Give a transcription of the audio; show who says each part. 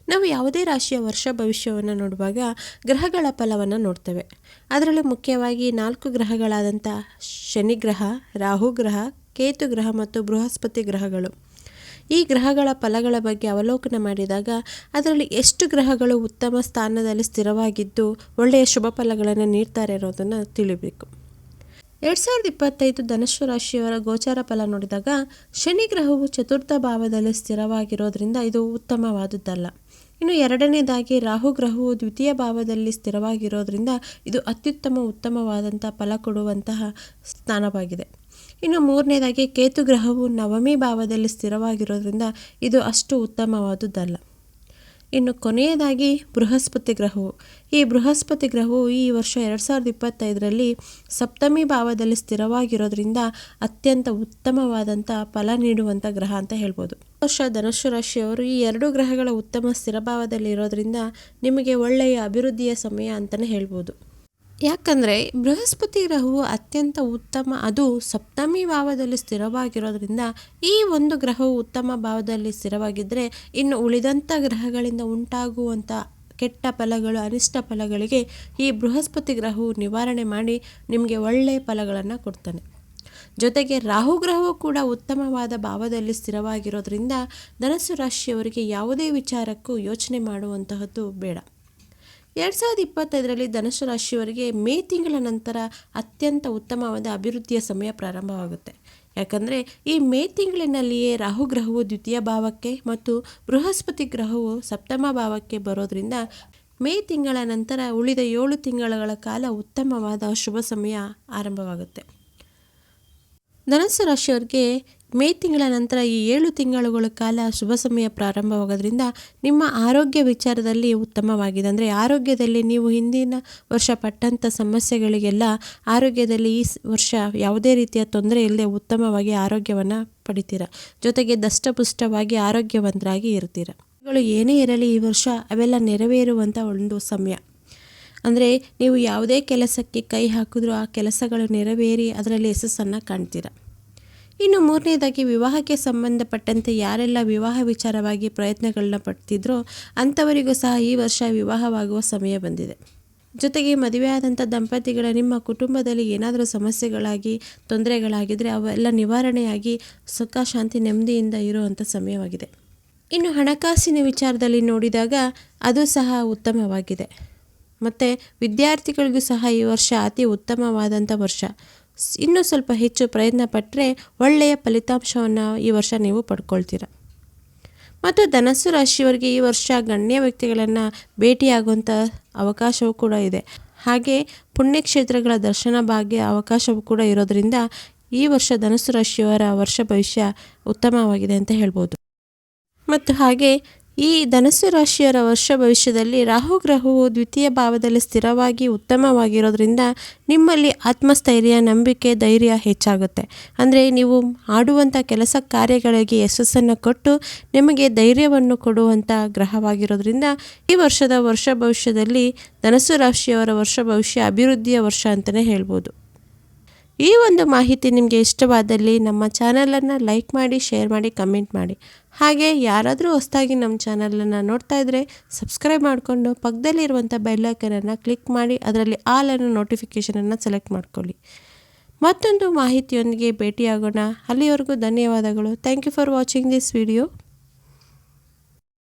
Speaker 1: ನಾವು ಯಾವುದೇ ರಾಶಿಯ ವರ್ಷ ಭವಿಷ್ಯವನ್ನು ನೋಡುವಾಗ ಗ್ರಹಗಳ ಫಲವನ್ನು ನೋಡ್ತೇವೆ. ಅದರಲ್ಲಿ ಮುಖ್ಯವಾಗಿ 4 ಗ್ರಹಗಳಾದಂಥ ಶನಿ ಗ್ರಹ, ರಾಹು ಗ್ರಹ, ಕೇತು ಗ್ರಹ ಮತ್ತು ಬೃಹಸ್ಪತಿ ಗ್ರಹಗಳು. ಈ ಗ್ರಹಗಳ ಫಲಗಳ ಬಗ್ಗೆ ಅವಲೋಕನ ಮಾಡಿದಾಗ ಅದರಲ್ಲಿ ಎಷ್ಟು ಗ್ರಹಗಳು ಉತ್ತಮ ಸ್ಥಾನದಲ್ಲಿ ಸ್ಥಿರವಾಗಿದ್ದು ಒಳ್ಳೆಯ ಶುಭ ಫಲಗಳನ್ನು ನೀಡ್ತಾರೆ ಇರೋದನ್ನು ತಿಳಿಬೇಕು. 2025 ಧನುಸ್ಸು ರಾಶಿಯವರ ಗೋಚಾರ ಫಲ ನೋಡಿದಾಗ ಶನಿ ಗ್ರಹವು ಚತುರ್ಥ ಭಾವದಲ್ಲಿ ಸ್ಥಿರವಾಗಿರೋದ್ರಿಂದ ಇದು ಉತ್ತಮವಾದುದ್ದಲ್ಲ. ಇನ್ನು ಎರಡನೇದಾಗಿ ರಾಹು ಗ್ರಹವು ದ್ವಿತೀಯ ಭಾವದಲ್ಲಿ ಸ್ಥಿರವಾಗಿರೋದ್ರಿಂದ ಇದು ಉತ್ತಮವಾದಂಥ ಫಲ ಕೊಡುವಂತಹ ಸ್ಥಾನವಾಗಿದೆ. ಇನ್ನು ಮೂರನೇದಾಗಿ ಕೇತು ಗ್ರಹವು ನವಮಿ ಭಾವದಲ್ಲಿ ಸ್ಥಿರವಾಗಿರೋದ್ರಿಂದ ಇದು ಅಷ್ಟು ಉತ್ತಮವಾದುದಲ್ಲ. ಇನ್ನು ಕೊನೆಯದಾಗಿ ಬೃಹಸ್ಪತಿ ಗ್ರಹವು ಈ ವರ್ಷ 2025ರಲ್ಲಿ ಸಪ್ತಮಿ ಭಾವದಲ್ಲಿ ಸ್ಥಿರವಾಗಿರೋದ್ರಿಂದ ಅತ್ಯಂತ ಉತ್ತಮವಾದಂಥ ಫಲ ನೀಡುವಂಥ ಗ್ರಹ ಅಂತ ಹೇಳ್ಬೋದು. ವರ್ಷ ಧನುಸ್ಸು ರಾಶಿಯವರು ಈ 2 ಗ್ರಹಗಳ ಉತ್ತಮ ಸ್ಥಿರಭಾವದಲ್ಲಿ ಇರೋದ್ರಿಂದ ನಿಮಗೆ ಒಳ್ಳೆಯ ಅಭಿವೃದ್ಧಿಯ ಸಮಯ ಅಂತಲೇ ಹೇಳ್ಬೋದು. ಯಾಕಂದರೆ ಬೃಹಸ್ಪತಿ ಗ್ರಹವು ಅತ್ಯಂತ ಉತ್ತಮ, ಅದು ಸಪ್ತಮಿ ಭಾವದಲ್ಲಿ ಸ್ಥಿರವಾಗಿರೋದ್ರಿಂದ ಈ ಒಂದು ಗ್ರಹವು ಉತ್ತಮ ಭಾವದಲ್ಲಿ ಸ್ಥಿರವಾಗಿದ್ದರೆ ಇನ್ನು ಉಳಿದಂಥ ಗ್ರಹಗಳಿಂದ ಉಂಟಾಗುವಂಥ ಕೆಟ್ಟ ಫಲಗಳು, ಅನಿಷ್ಟ ಫಲಗಳಿಗೆ ಈ ಬೃಹಸ್ಪತಿ ಗ್ರಹವು ನಿವಾರಣೆ ಮಾಡಿ ನಿಮಗೆ ಒಳ್ಳೆಯ ಫಲಗಳನ್ನು ಕೊಡ್ತಾನೆ. ಜೊತೆಗೆ ರಾಹು ಗ್ರಹವು ಕೂಡ ಉತ್ತಮವಾದ ಭಾವದಲ್ಲಿ ಸ್ಥಿರವಾಗಿರೋದ್ರಿಂದ ಧನುಸ್ಸು ರಾಶಿಯವರಿಗೆ ಯಾವುದೇ ವಿಚಾರಕ್ಕೂ ಯೋಚನೆ ಮಾಡುವಂತಹದ್ದು ಬೇಡ. 2025ರಲ್ಲಿ ಧನುಸ್ಸು ರಾಶಿಯವರಿಗೆ ಮೇ ತಿಂಗಳ ನಂತರ ಅತ್ಯಂತ ಉತ್ತಮವಾದ ಅಭಿವೃದ್ಧಿಯ ಸಮಯ ಪ್ರಾರಂಭವಾಗುತ್ತೆ. ಯಾಕಂದರೆ ಈ ಮೇ ತಿಂಗಳಿನಲ್ಲಿಯೇ ರಾಹು ಗ್ರಹವು ದ್ವಿತೀಯ ಭಾವಕ್ಕೆ ಮತ್ತು ಬೃಹಸ್ಪತಿ ಗ್ರಹವು ಸಪ್ತಮ ಭಾವಕ್ಕೆ ಬರೋದ್ರಿಂದ ಮೇ ತಿಂಗಳ ನಂತರ ಉಳಿದ 7 ತಿಂಗಳ ಕಾಲ ಉತ್ತಮವಾದ ಶುಭ ಸಮಯ ಆರಂಭವಾಗುತ್ತೆ. ಧನುಸ್ಸು ರಾಶಿಯವರಿಗೆ ಮೇ ತಿಂಗಳ ನಂತರ ಈ 7 ತಿಂಗಳುಗಳ ಕಾಲ ಶುಭ ಸಮಯ ಪ್ರಾರಂಭವಾಗೋದ್ರಿಂದ ನಿಮ್ಮ ಆರೋಗ್ಯ ವಿಚಾರದಲ್ಲಿ ಉತ್ತಮವಾಗಿದೆ. ಅಂದರೆ ಆರೋಗ್ಯದಲ್ಲಿ ನೀವು ಹಿಂದಿನ ವರ್ಷ ಪಟ್ಟಂಥ ಸಮಸ್ಯೆಗಳಿಗೆಲ್ಲ ಆರೋಗ್ಯದಲ್ಲಿ ಈ ವರ್ಷ ಯಾವುದೇ ರೀತಿಯ ತೊಂದರೆ ಇಲ್ಲದೆ ಉತ್ತಮವಾಗಿ ಆರೋಗ್ಯವನ್ನು ಪಡಿತೀರ. ಜೊತೆಗೆ ದಷ್ಟಪುಷ್ಟವಾಗಿ ಆರೋಗ್ಯವಂತರಾಗಿ ಇರ್ತೀರ. ಏನೇ ಇರಲಿ ಈ ವರ್ಷ ಅವೆಲ್ಲ ನೆರವೇರುವಂಥ ಒಂದು ಸಮಯ. ಅಂದರೆ ನೀವು ಯಾವುದೇ ಕೆಲಸಕ್ಕೆ ಕೈ ಹಾಕಿದ್ರೂ ಆ ಕೆಲಸಗಳು ನೆರವೇರಿ ಅದರಲ್ಲಿ ಯಶಸ್ಸನ್ನು ಕಾಣ್ತೀರ. ಇನ್ನು ಮೂರನೇದಾಗಿ ವಿವಾಹಕ್ಕೆ ಸಂಬಂಧಪಟ್ಟಂತೆ ಯಾರೆಲ್ಲ ವಿವಾಹ ವಿಚಾರವಾಗಿ ಪ್ರಯತ್ನಗಳನ್ನ ಪಡ್ತಿದ್ರೋ ಅಂಥವರಿಗೂ ಸಹ ಈ ವರ್ಷ ವಿವಾಹವಾಗುವ ಸಮಯ ಬಂದಿದೆ. ಜೊತೆಗೆ ಮದುವೆಯಾದಂಥ ದಂಪತಿಗಳ ನಿಮ್ಮ ಕುಟುಂಬದಲ್ಲಿ ಏನಾದರೂ ಸಮಸ್ಯೆಗಳಾಗಿ ತೊಂದರೆಗಳಾಗಿದ್ದರೆ ಅವೆಲ್ಲ ನಿವಾರಣೆಯಾಗಿ ಸುಖ ಶಾಂತಿ ನೆಮ್ಮದಿಯಿಂದ ಇರುವಂಥ ಸಮಯವಾಗಿದೆ. ಇನ್ನು ಹಣಕಾಸಿನ ವಿಚಾರದಲ್ಲಿ ನೋಡಿದಾಗ ಅದು ಸಹ ಉತ್ತಮವಾಗಿದೆ. ಮತ್ತು ವಿದ್ಯಾರ್ಥಿಗಳಿಗೂ ಸಹ ಈ ವರ್ಷ ಅತಿ ಉತ್ತಮವಾದಂಥ ವರ್ಷ. ಇನ್ನೂ ಸ್ವಲ್ಪ ಹೆಚ್ಚು ಪ್ರಯತ್ನ ಪಟ್ಟರೆ ಒಳ್ಳೆಯ ಫಲಿತಾಂಶವನ್ನು ಈ ವರ್ಷ ನೀವು ಪಡ್ಕೊಳ್ತೀರ. ಮತ್ತು ಧನುಸ್ಸು ರಾಶಿಯವರಿಗೆ ಈ ವರ್ಷ ಗಣ್ಯ ವ್ಯಕ್ತಿಗಳನ್ನು ಭೇಟಿಯಾಗುವಂಥ ಅವಕಾಶವೂ ಕೂಡ ಇದೆ. ಹಾಗೆ ಪುಣ್ಯಕ್ಷೇತ್ರಗಳ ದರ್ಶನ ಭಾಗ್ಯ ಅವಕಾಶವೂ ಕೂಡ ಇರೋದರಿಂದ ಈ ವರ್ಷ ಧನುಸ್ಸು ರಾಶಿಯವರ ವರ್ಷ ಭವಿಷ್ಯ ಉತ್ತಮವಾಗಿದೆ ಅಂತ ಹೇಳ್ಬೋದು. ಮತ್ತು ಹಾಗೆ ಈ ಧನುಸ್ಸು ರಾಶಿಯವರ ವರ್ಷ ಭವಿಷ್ಯದಲ್ಲಿ ರಾಹು ಗ್ರಹವು ದ್ವಿತೀಯ ಭಾವದಲ್ಲಿ ಸ್ಥಿರವಾಗಿ ಉತ್ತಮವಾಗಿರೋದ್ರಿಂದ ನಿಮ್ಮಲ್ಲಿ ಆತ್ಮಸ್ಥೈರ್ಯ, ನಂಬಿಕೆ, ಧೈರ್ಯ ಹೆಚ್ಚಾಗುತ್ತೆ. ಅಂದರೆ ನೀವು ಆಡುವಂಥ ಕೆಲಸ ಕಾರ್ಯಗಳಿಗೆ ಯಶಸ್ಸನ್ನು ಕೊಟ್ಟು ನಿಮಗೆ ಧೈರ್ಯವನ್ನು ಕೊಡುವಂಥ ಗ್ರಹವಾಗಿರೋದ್ರಿಂದ ಈ ವರ್ಷದ ವರ್ಷ ಭವಿಷ್ಯದಲ್ಲಿ ಧನುಸ್ಸು ರಾಶಿಯವರ ವರ್ಷ ಭವಿಷ್ಯ ಅಭಿವೃದ್ಧಿಯ ವರ್ಷ ಅಂತಲೇ ಹೇಳ್ಬೋದು. ಈ ಒಂದು ಮಾಹಿತಿ ನಿಮಗೆ ಇಷ್ಟವಾದಲ್ಲಿ ನಮ್ಮ ಚಾನಲನ್ನು ಲೈಕ್ ಮಾಡಿ, ಶೇರ್ ಮಾಡಿ, ಕಮೆಂಟ್ ಮಾಡಿ. ಹಾಗೆ ಯಾರಾದರೂ ಹೊಸದಾಗಿ ನಮ್ಮ ಚಾನಲನ್ನು ನೋಡ್ತಾ ಇದ್ದರೆ ಸಬ್ಸ್ಕ್ರೈಬ್ ಮಾಡಿಕೊಂಡು ಪಕ್ಕದಲ್ಲಿರುವಂಥ ಬೆಲ್ಲೈಕನನ್ನು ಕ್ಲಿಕ್ ಮಾಡಿ ಅದರಲ್ಲಿ ಆಲ್ ಅನ್ನೋ ನೋಟಿಫಿಕೇಷನನ್ನು ಸೆಲೆಕ್ಟ್ ಮಾಡ್ಕೊಳ್ಳಿ. ಮತ್ತೊಂದು ಮಾಹಿತಿಯೊಂದಿಗೆ ಭೇಟಿಯಾಗೋಣ. ಅಲ್ಲಿವರೆಗೂ ಧನ್ಯವಾದಗಳು. Thank you for watching this video.